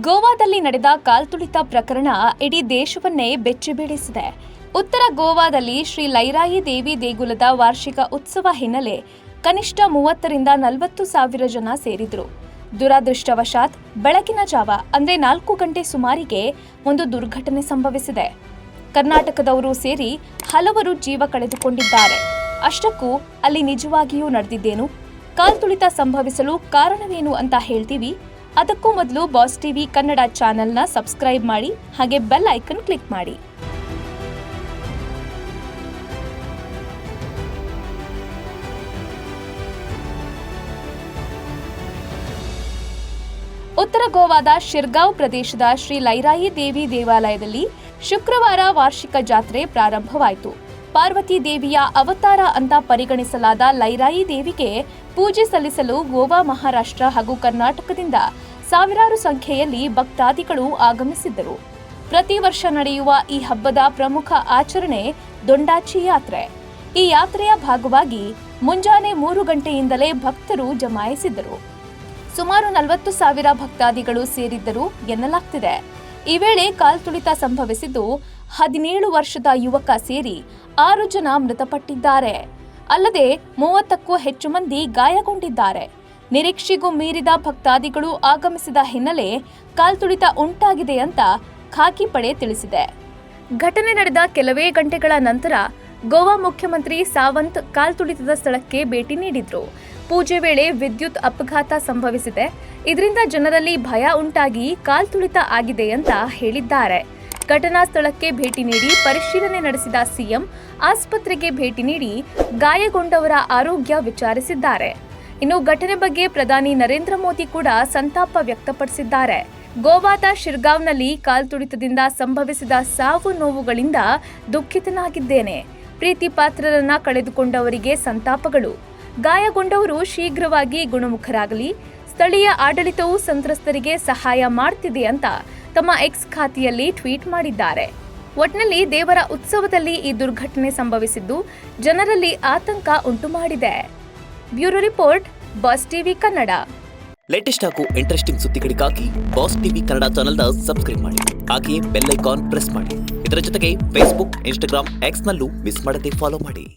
ಗೋವಾದಲ್ಲಿ ನಡೆದ ಕಾಲ್ತುಳಿತ ಪ್ರಕರಣ ಇಡೀ ದೇಶವನ್ನೇ ಬೆಚ್ಚಿಬೀಳಿಸಿದೆ. ಉತ್ತರ ಗೋವಾದಲ್ಲಿ ಶ್ರೀ ಲೈರಾಯಿ ದೇವಿ ದೇಗುಲದ ವಾರ್ಷಿಕ ಉತ್ಸವ ಹಿನ್ನೆಲೆ ಕನಿಷ್ಠ 30ರಿಂದ 40 ಸಾವಿರ ಜನ ಸೇರಿದ್ರು. ದುರದೃಷ್ಟವಶಾತ್ ಬೆಳಗಿನ ಜಾವ ಅಂದ್ರೆ 4 ಗಂಟೆ ಸುಮಾರಿಗೆ ಒಂದು ದುರ್ಘಟನೆ ಸಂಭವಿಸಿದೆ. ಕರ್ನಾಟಕದವರು ಸೇರಿ ಹಲವರು ಜೀವ ಕಳೆದುಕೊಂಡಿದ್ದಾರೆ. ಅಷ್ಟಕ್ಕೂ ಅಲ್ಲಿ ನಿಜವಾಗಿಯೂ ನಡೆದಿದ್ದೇನು, ಕಾಲ್ತುಳಿತ ಸಂಭವಿಸಲು ಕಾರಣವೇನು ಅಂತ ಹೇಳ್ತೀವಿ. ಅದಕ್ಕೂ ಮೊದಲು ಬಾಸ್ ಟಿವಿ ಕನ್ನಡ ಚಾನೆಲ್ನ ಸಬ್ಸ್ಕ್ರೈಬ್ ಮಾಡಿ, ಹಾಗೆ ಬೆಲ್ ಐಕನ್ ಕ್ಲಿಕ್ ಮಾಡಿ. ಉತ್ತರ ಗೋವಾದ ಶಿರ್ಗಾಂವ್ ಪ್ರದೇಶದ ಶ್ರೀ ಲೈರಾಯಿ ದೇವಿ ದೇವಾಲಯದಲ್ಲಿ ಶುಕ್ರವಾರ ವಾರ್ಷಿಕ ಜಾತ್ರೆ ಪ್ರಾರಂಭವಾಯಿತು. ಪಾರ್ವತಿ ದೇವಿಯ ಅವತಾರ ಅಂತ ಪರಿಗಣಿಸಲಾದ ಲೈರಾಯಿ ದೇವಿಗೆ ಪೂಜೆ ಸಲ್ಲಿಸಲು ಗೋವಾ, ಮಹಾರಾಷ್ಟ್ರ ಹಾಗೂ ಕರ್ನಾಟಕದಿಂದ ಸಾವಿರಾರು ಸಂಖ್ಯೆಯಲ್ಲಿ ಭಕ್ತಾದಿಗಳು ಆಗಮಿಸಿದ್ದರು. ಪ್ರತಿ ವರ್ಷ ನಡೆಯುವ ಈ ಹಬ್ಬದ ಪ್ರಮುಖ ಆಚರಣೆ ದೊಂಡಾಚಿ ಯಾತ್ರೆ. ಈ ಯಾತ್ರೆಯ ಭಾಗವಾಗಿ ಮುಂಜಾನೆ 3 ಗಂಟೆಯಿಂದಲೇ ಭಕ್ತರು ಜಮಾಯಿಸಿದ್ದರು. ಸುಮಾರು 40 ಸಾವಿರ ಭಕ್ತಾದಿಗಳು ಸೇರಿದ್ದರು ಎನ್ನಲಾಗ್ತಿದೆ. ಈ ವೇಳೆ ಕಾಲ್ತುಳಿತ ಸಂಭವಿಸಿದ್ದು 17 ವರ್ಷದ ಯುವಕ ಸೇರಿ 6 ಜನ ಮೃತಪಟ್ಟಿದ್ದಾರೆ. ಅಲ್ಲದೆ 30ಕ್ಕೂ ಹೆಚ್ಚು ಮಂದಿ ಗಾಯಗೊಂಡಿದ್ದಾರೆ. ನಿರೀಕ್ಷೆಗೂ ಮೀರಿದ ಭಕ್ತಾದಿಗಳು ಆಗಮಿಸಿದ ಹಿನ್ನೆಲೆ ಕಾಲ್ತುಳಿತ ಉಂಟಾಗಿದೆ ಅಂತ ಖಾಕಿ ಪಡೆ ತಿಳಿಸಿದೆ. ಘಟನೆ ನಡೆದ ಕೆಲವೇ ಗಂಟೆಗಳ ನಂತರ ಗೋವಾ ಮುಖ್ಯಮಂತ್ರಿ ಸಾವಂತ್ ಕಾಲ್ತುಳಿತದ ಸ್ಥಳಕ್ಕೆ ಭೇಟಿ ನೀಡಿದ್ರು. ಪೂಜೆ ವೇಳೆ ವಿದ್ಯುತ್ ಅಪಘಾತ ಸಂಭವಿಸಿದೆ. ಇದರಿಂದ ಜನರಲ್ಲಿ ಭಯ ಉಂಟಾಗಿ ಕಾಲ್ತುಳಿತ ಆಗಿದೆ ಅಂತ ಹೇಳಿದ್ದಾರೆ. ಘಟನಾ ಸ್ಥಳಕ್ಕೆ ಭೇಟಿ ನೀಡಿ ಪರಿಶೀಲನೆ ನಡೆಸಿದ ಸಿಎಂ ಆಸ್ಪತ್ರೆಗೆ ಭೇಟಿ ನೀಡಿ ಗಾಯಗೊಂಡವರ ಆರೋಗ್ಯ ವಿಚಾರಿಸಿದ್ದಾರೆ. ಇನ್ನು ಘಟನೆ ಬಗ್ಗೆ ಪ್ರಧಾನಿ ನರೇಂದ್ರ ಮೋದಿ ಕೂಡ ಸಂತಾಪ ವ್ಯಕ್ತಪಡಿಸಿದ್ದಾರೆ. ಗೋವಾದ ಶಿರ್ಗಾಂವ್ನಲ್ಲಿ ಕಾಲ್ತುಳಿತದಿಂದ ಸಂಭವಿಸಿದ ಸಾವು ನೋವುಗಳಿಂದ ದುಃಖಿತನಾಗಿದ್ದೇನೆ. ಪ್ರೀತಿ ಪಾತ್ರರನ್ನ ಕಳೆದುಕೊಂಡವರಿಗೆ ಸಂತಾಪಗಳು. ಗಾಯಗೊಂಡವರು ಶೀಘ್ರವಾಗಿ ಗುಣಮುಖರಾಗಲಿ. ಸ್ಥಳೀಯ ಆಡಳಿತವು ಸಂತ್ರಸ್ತರಿಗೆ ಸಹಾಯ ಮಾಡ್ತಿದೆ ಅಂತ ತಮ್ಮ ಎಕ್ಸ್ ಖಾತೆಯಲ್ಲಿ ಟ್ವೀಟ್ ಮಾಡಿದ್ದಾರೆ. ಒಟ್ನಲ್ಲಿ ದೇವರ ಉತ್ಸವದಲ್ಲಿ ಈ ದುರ್ಘಟನೆ ಸಂಭವಿಸಿದ್ದು ಜನರಲ್ಲಿ ಆತಂಕ ಉಂಟು ಮಾಡಿದೆ. Bureau report, boss TV Kannada. Latest ಹಾಗೂ ಇಂಟ್ರೆಸ್ಟಿಂಗ್ ಸುದ್ದಿಗಳಿಗಾಗಿ ಬಾಸ್ ಟಿವಿ ಕನ್ನಡ ಚಾನೆಲ್ನ ಸಬ್ಸ್ಕ್ರೈಬ್ ಮಾಡಿ, ಹಾಗೆಯೇ ಬೆಲ್ ಐಕಾನ್ ಪ್ರೆಸ್ ಮಾಡಿ. ಇದರ ಜೊತೆಗೆ ಫೇಸ್ಬುಕ್, ಇನ್ಸ್ಟಾಗ್ರಾಮ್, ಎಕ್ಸ್ನಲ್ಲೂ ಮಿಸ್ ಮಾಡದೆ ಫಾಲೋ ಮಾಡಿ.